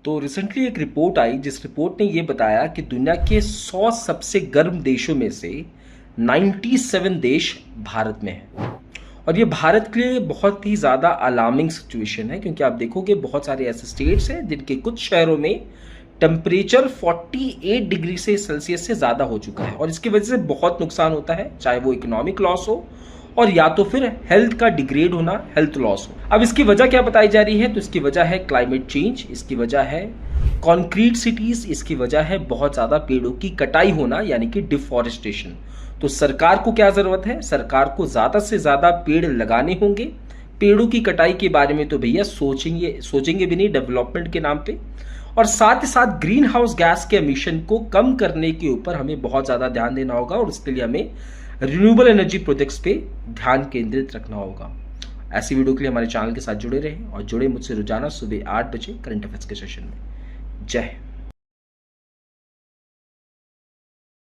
तो रिसेंटली एक रिपोर्ट आई जिस रिपोर्ट ने ये बताया कि दुनिया के 100 सबसे गर्म देशों में से 97 देश भारत में हैं। और ये भारत के लिए बहुत ही ज़्यादा अलार्मिंग सिचुएशन है, क्योंकि आप देखोगे बहुत सारे ऐसे स्टेट्स हैं जिनके कुछ शहरों में टेम्परेचर 48 डिग्री से सेल्सियस से ज़्यादा हो चुका है और इसकी वजह से बहुत नुकसान होता है, चाहे वो इकोनॉमिक लॉस हो और या तो फिर हेल्थ का डिग्रेड होना, हेल्थ लॉस हो। अब इसकी वजह क्या बताई जा रही है? तो इसकी वजह है क्लाइमेट चेंज, इसकी वजह है कॉन्क्रीट सिटीज, इसकी वजह है बहुत ज़्यादा पेड़ों की कटाई होना यानी कि डिफॉरेस्टेशन। तो सरकार को क्या ज़रूरत है? सरकार को ज़्यादा से ज़्यादा पेड़ लगाने होंगे। पेड़ों की कटाई के बारे में तो भैया सोचेंगे भी नहीं डेवलपमेंट के नाम पे। और साथ ही साथ ग्रीन हाउस गैस के एमिशन को कम करने के ऊपर हमें बहुत ज़्यादा ध्यान देना होगा और उसके लिए हमें रिन्यूएबल एनर्जी प्रोजेक्ट्स पे ध्यान केंद्रित रखना होगा। ऐसी वीडियो के लिए हमारे चैनल के साथ जुड़े रहें और जुड़े मुझसे रोजाना सुबह 8 बजे करंट अफेयर्स के सेशन में। जय हिंद।